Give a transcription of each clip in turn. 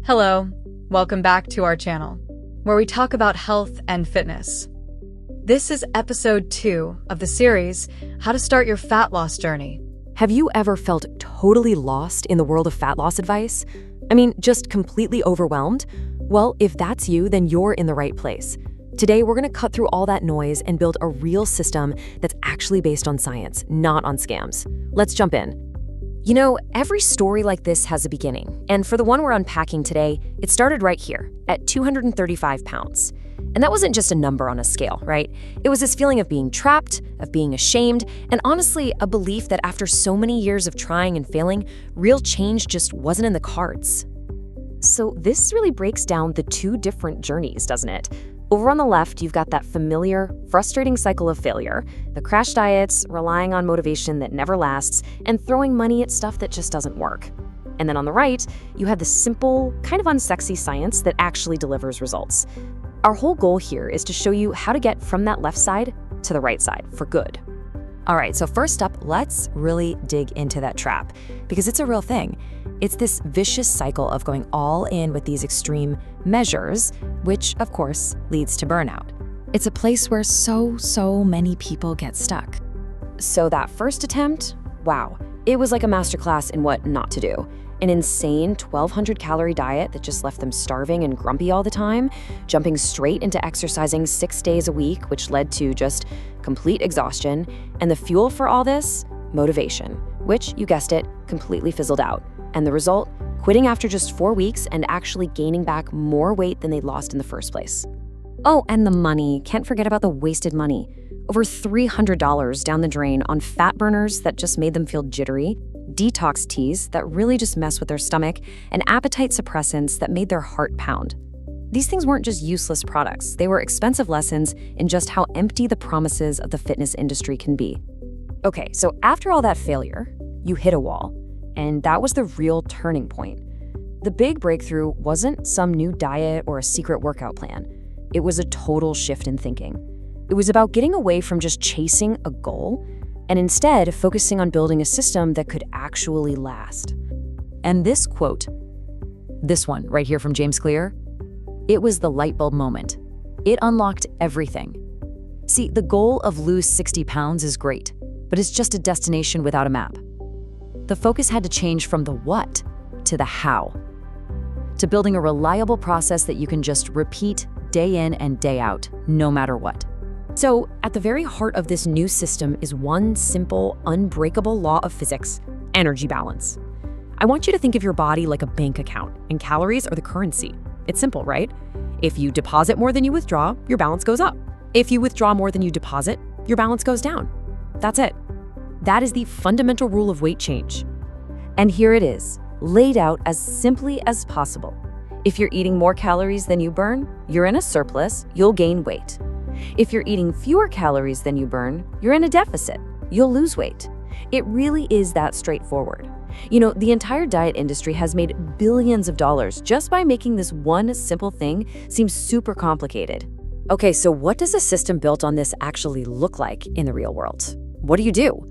Hello, welcome back to our channel, where we talk about health and fitness. This is episode 2 of the series, How to Start Your Fat Loss Journey. Have you ever felt totally lost in the world of fat loss advice? I mean, just completely overwhelmed? Well, if that's you, then you're in the right place. Today, we're gonna cut through all that noise and build a real system that's actually based on science, not on scams. Let's jump in. You know, every story like this has a beginning, and for the one we're unpacking today, it started right here, at 235 pounds. And that wasn't just a number on a scale, right? It was this feeling of being trapped, of being ashamed, and honestly, a belief that after so many years of trying and failing, real change just wasn't in the cards. So this really breaks down the two different journeys, doesn't it? Over on the left, you've got that familiar, frustrating cycle of failure, the crash diets, relying on motivation that never lasts, and throwing money at stuff that just doesn't work. And then on the right, you have the simple, kind of unsexy science that actually delivers results. Our whole goal here is to show you how to get from that left side to the right side for good. All right, so first up, let's really dig into that trap, because it's a real thing. It's this vicious cycle of going all in with these extreme measures, which, of course, leads to burnout. It's a place where so many people get stuck. So that first attempt, wow, it was like a masterclass in what not to do. An insane 1,200 calorie diet that just left them starving and grumpy all the time, jumping straight into exercising 6 days a week, which led to just complete exhaustion. And the fuel for all this? Motivation, which, you guessed it, completely fizzled out. And the result? Quitting after just 4 weeks and actually gaining back more weight than they'd lost in the first place. Oh, and the money. Can't forget about the wasted money. Over $300 down the drain on fat burners that just made them feel jittery, detox teas that really just mess with their stomach, and appetite suppressants that made their heart pound. These things weren't just useless products. They were expensive lessons in just how empty the promises of the fitness industry can be. Okay, so after all that failure, you hit a wall. And that was the real turning point. The big breakthrough wasn't some new diet or a secret workout plan. It was a total shift in thinking. It was about getting away from just chasing a goal and instead focusing on building a system that could actually last. And this quote, this one right here from James Clear, it was the light bulb moment. It unlocked everything. See, the goal of lose 60 pounds is great, but it's just a destination without a map. The focus had to change from the what to the how, to building a reliable process that you can just repeat day in and day out, no matter what. So, at the very heart of this new system is one simple, unbreakable law of physics: energy balance. I want you to think of your body like a bank account, and calories are the currency. It's simple, right? If you deposit more than you withdraw, your balance goes up. If you withdraw more than you deposit, your balance goes down. That's it. That is the fundamental rule of weight change. And here it is, laid out as simply as possible. If you're eating more calories than you burn, you're in a surplus, you'll gain weight. If you're eating fewer calories than you burn, you're in a deficit, you'll lose weight. It really is that straightforward. You know, the entire diet industry has made billions of dollars just by making this one simple thing seem super complicated. Okay, so what does a system built on this actually look like in the real world? What do you do?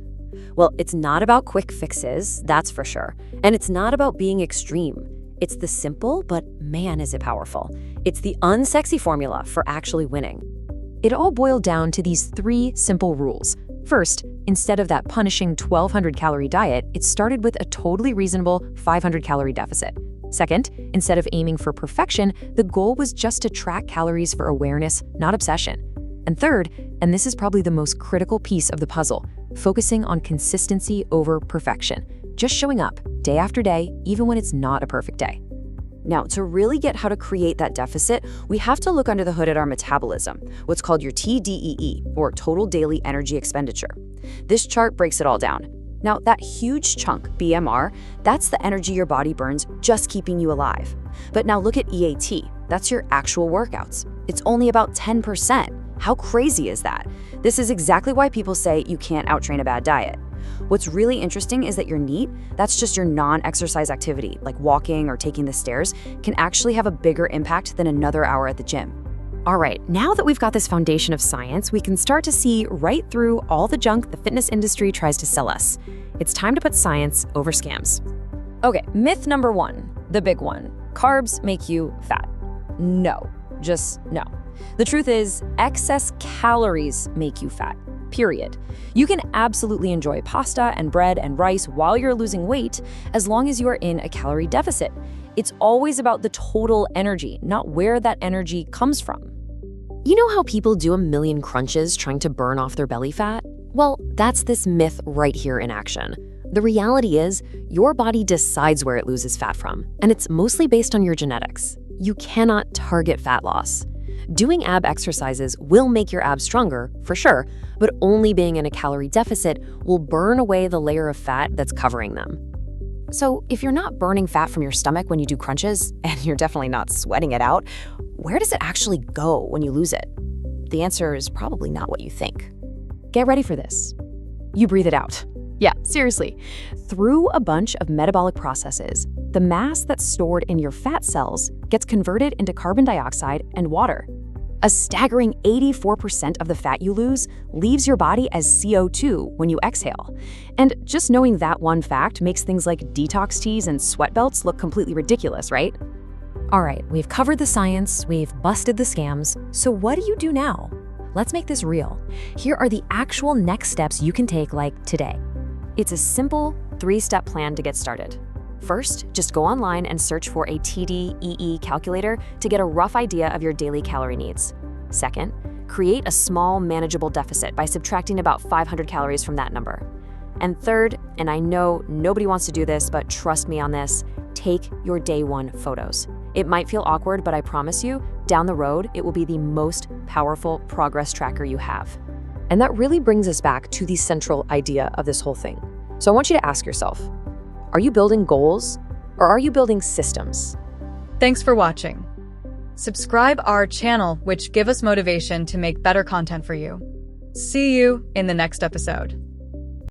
Well, it's not about quick fixes, that's for sure. And it's not about being extreme. It's the simple, but man, is it powerful. It's the unsexy formula for actually winning. It all boiled down to these 3 simple rules. First, instead of that punishing 1,200 calorie diet, it started with a totally reasonable 500 calorie deficit. Second, instead of aiming for perfection, the goal was just to track calories for awareness, not obsession. And third, and this is probably the most critical piece of the puzzle, focusing on consistency over perfection, just showing up day after day, even when it's not a perfect day. Now, to really get how to create that deficit, we have to look under the hood at our metabolism, what's called your TDEE, or total daily energy expenditure. This chart breaks it all down. Now, that huge chunk, BMR, that's the energy your body burns just keeping you alive. But now look at EAT, that's your actual workouts. It's only about 10%. How crazy is that? This is exactly why people say you can't outtrain a bad diet. What's really interesting is that your NEAT, that's just your non-exercise activity, like walking or taking the stairs, can actually have a bigger impact than another hour at the gym. All right, now that we've got this foundation of science, we can start to see right through all the junk the fitness industry tries to sell us. It's time to put science over scams. Okay, myth number 1, the big one. carbs make you fat. No, just no. The truth is, excess calories make you fat, period. You can absolutely enjoy pasta and bread and rice while you're losing weight as long as you are in a calorie deficit. It's always about the total energy, not where that energy comes from. You know how people do a million crunches trying to burn off their belly fat? Well, that's this myth right here in action. The reality is, your body decides where it loses fat from, and it's mostly based on your genetics. You cannot target fat loss. Doing ab exercises will make your abs stronger, for sure, but only being in a calorie deficit will burn away the layer of fat that's covering them. So if you're not burning fat from your stomach when you do crunches, and you're definitely not sweating it out, where does it actually go when you lose it? The answer is probably not what you think. Get ready for this. You breathe it out. Yeah, seriously. Through a bunch of metabolic processes, the mass that's stored in your fat cells gets converted into carbon dioxide and water. A staggering 84% of the fat you lose leaves your body as CO2 when you exhale. And just knowing that one fact makes things like detox teas and sweat belts look completely ridiculous, right? All right, we've covered the science, we've busted the scams, so what do you do now? Let's make this real. Here are the actual next steps you can take, like today. It's a simple 3-step plan to get started. First, just go online and search for a TDEE calculator to get a rough idea of your daily calorie needs. Second, create a small, manageable deficit by subtracting about 500 calories from that number. And third, and I know nobody wants to do this, but trust me on this, take your day one photos. It might feel awkward, but I promise you, down the road, it will be the most powerful progress tracker you have. And that really brings us back to the central idea of this whole thing. So I want you to ask yourself, are you building goals or are you building systems? Thanks for watching. Subscribe our channel, which give us motivation to make better content for you. See you in the next episode.